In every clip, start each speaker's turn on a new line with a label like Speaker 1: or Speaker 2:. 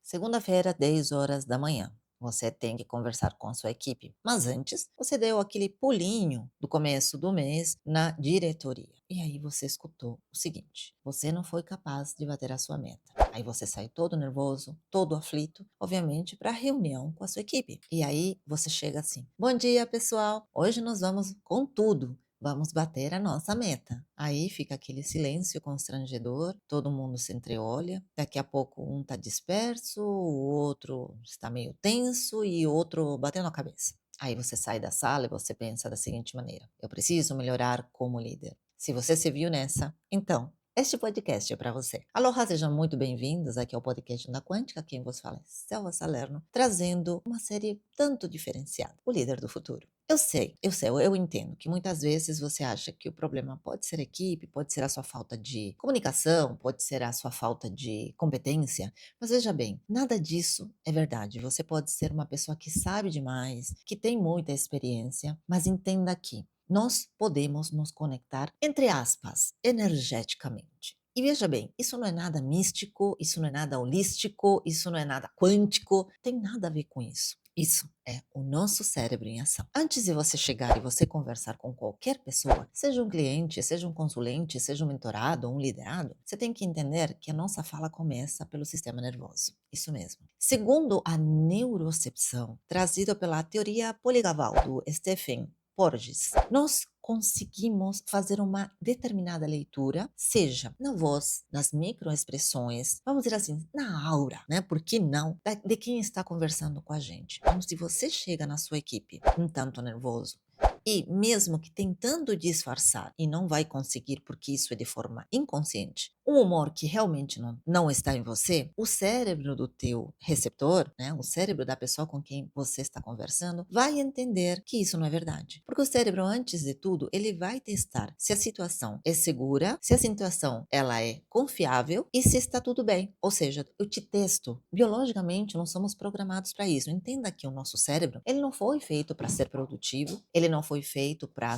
Speaker 1: Segunda-feira, 10 horas da manhã. Você tem que conversar com a sua equipe. Mas antes, você deu aquele pulinho do começo do mês na diretoria. E aí você escutou o seguinte: você não foi capaz de bater a sua meta. Aí você sai todo nervoso, todo aflito, obviamente, para a reunião com a sua equipe. E aí você chega assim: bom dia, pessoal. Hoje nós vamos com tudo. Vamos bater a nossa meta. Aí fica aquele silêncio constrangedor, todo mundo se entreolha, daqui a pouco um está disperso, o outro está meio tenso e o outro batendo a cabeça. Aí você sai da sala e você pensa da seguinte maneira: eu preciso melhorar como líder. Se você se viu nessa, então este podcast é para você. Aloha, sejam muito bem-vindos aqui ao podcast da Quântica. Quem vos fala é Selva Salerno, trazendo uma série tanto diferenciada, o líder do futuro. Eu entendo que muitas vezes você acha que o problema pode ser a equipe, pode ser a sua falta de comunicação, pode ser a sua falta de competência, mas veja bem, nada disso é verdade. Você pode ser uma pessoa que sabe demais, que tem muita experiência, mas entenda que nós podemos nos conectar, entre aspas, energeticamente. E veja bem, isso não é nada místico, isso não é nada holístico, isso não é nada quântico, tem nada a ver com isso. Isso é o nosso cérebro em ação. Antes de você chegar e você conversar com qualquer pessoa, seja um cliente, seja um consulente, seja um mentorado ou um liderado, você tem que entender que a nossa fala começa pelo sistema nervoso. Isso mesmo. Segundo a neurocepção, trazida pela teoria poligaval do Stephen Porges, nós conseguimos fazer uma determinada leitura, seja na voz, nas microexpressões, vamos dizer assim, na aura, né? Por que não? De quem está conversando com a gente. Então, se você chega na sua equipe um tanto nervoso, e mesmo que tentando disfarçar e não vai conseguir porque isso é de forma inconsciente, um humor que realmente não está em você, o cérebro do teu receptor, né, o cérebro da pessoa com quem você está conversando, vai entender que isso não é verdade. Porque o cérebro, antes de tudo, ele vai testar se a situação é segura, se a situação ela é confiável e se está tudo bem. Ou seja, eu te testo. Biologicamente, nós somos programados para isso. Entenda que o nosso cérebro, ele não foi feito para ser produtivo, ele não foi feito para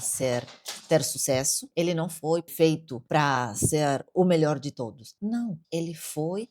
Speaker 1: ter sucesso, ele não foi feito para ser o melhor de todos. Não, ele foi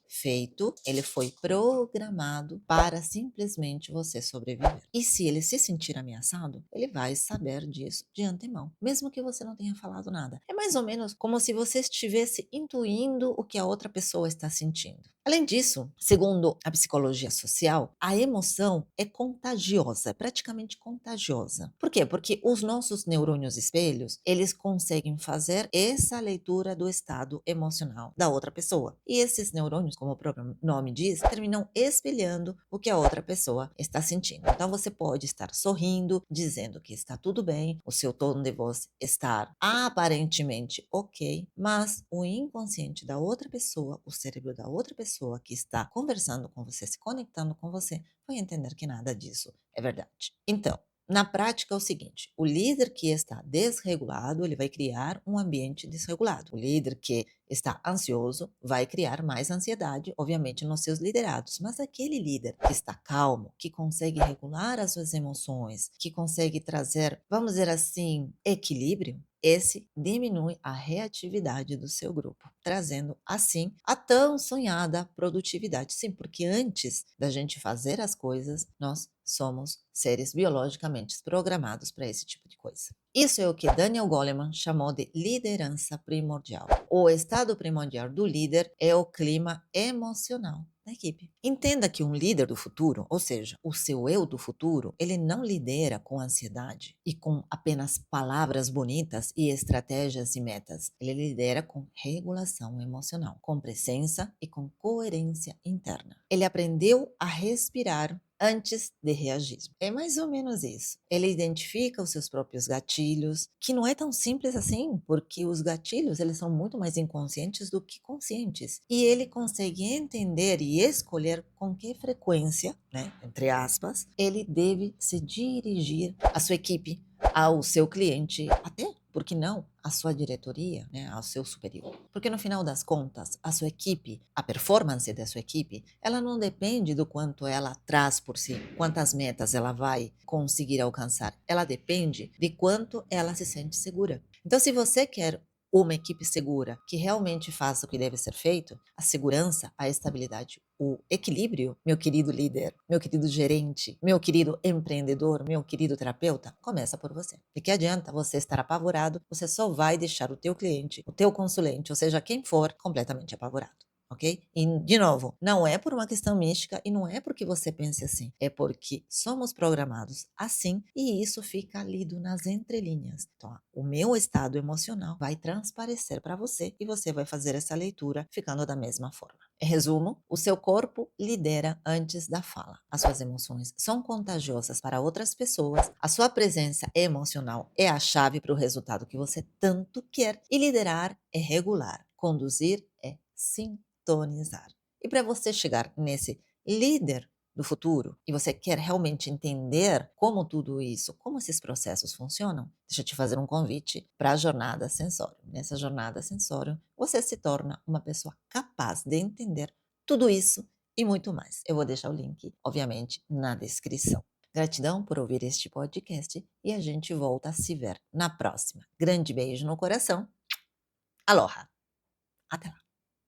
Speaker 1: programado para simplesmente você sobreviver. E se ele se sentir ameaçado, ele vai saber disso de antemão, mesmo que você não tenha falado nada. É mais ou menos como se você estivesse intuindo o que a outra pessoa está sentindo. Além disso, segundo a psicologia social, a emoção é contagiosa, é praticamente contagiosa. Por quê? Porque os nossos neurônios espelhos, eles conseguem fazer essa leitura do estado emocional da outra pessoa. E esses neurônios, como o próprio nome diz, terminam espelhando o que a outra pessoa está sentindo. Então você pode estar sorrindo, dizendo que está tudo bem, o seu tom de voz estar aparentemente ok, mas o inconsciente da outra pessoa, o cérebro da outra pessoa que está conversando com você, se conectando com você, vai entender que nada disso é verdade. Então, na prática é o seguinte, o líder que está desregulado, ele vai criar um ambiente desregulado. O líder que está ansioso vai criar mais ansiedade, obviamente, nos seus liderados. Mas aquele líder que está calmo, que consegue regular as suas emoções, que consegue trazer, vamos dizer assim, equilíbrio, esse diminui a reatividade do seu grupo, trazendo assim a tão sonhada produtividade. Sim, porque antes da gente fazer as coisas, nós somos seres biologicamente programados para esse tipo de coisa. Isso é o que Daniel Goleman chamou de liderança primordial. O estado primordial do líder é o clima emocional da equipe. Entenda que um líder do futuro, ou seja, o seu eu do futuro, ele não lidera com ansiedade e com apenas palavras bonitas e estratégias e metas. Ele lidera com regulação emocional, com presença e com coerência interna. Ele aprendeu a respirar antes de reagir. É mais ou menos isso. Ele identifica os seus próprios gatilhos, que não é tão simples assim, porque os gatilhos eles são muito mais inconscientes do que conscientes. E ele consegue entender e escolher com que frequência, né, entre aspas, ele deve se dirigir à sua equipe, ao seu cliente, até, por que não, à sua diretoria, né, ao seu superior. Porque no final das contas, a sua equipe, a performance da sua equipe, ela não depende do quanto ela traz por si, quantas metas ela vai conseguir alcançar. Ela depende de quanto ela se sente segura. Então, se você quer uma equipe segura, que realmente faça o que deve ser feito, a segurança, a estabilidade o equilíbrio, meu querido líder, meu querido gerente, meu querido empreendedor, meu querido terapeuta, começa por você. De que adianta você estar apavorado, você só vai deixar o teu cliente, o teu consulente, ou seja, quem for, completamente apavorado. Ok? E, de novo, não é por uma questão mística e não é porque você pense assim, é porque somos programados assim e isso fica lido nas entrelinhas. Então, o meu estado emocional vai transparecer para você e você vai fazer essa leitura ficando da mesma forma. Em resumo, o seu corpo lidera antes da fala. As suas emoções são contagiosas para outras pessoas, a sua presença emocional é a chave para o resultado que você tanto quer e liderar é regular, conduzir é sintonizar. E para você chegar nesse líder do futuro e você quer realmente entender como tudo isso, como esses processos funcionam, deixa eu te fazer um convite para a jornada Sensório. Nessa jornada Sensório, você se torna uma pessoa capaz de entender tudo isso e muito mais. Eu vou deixar o link, obviamente, na descrição. Gratidão por ouvir este podcast e a gente volta a se ver na próxima. Grande beijo no coração. Aloha! Até lá!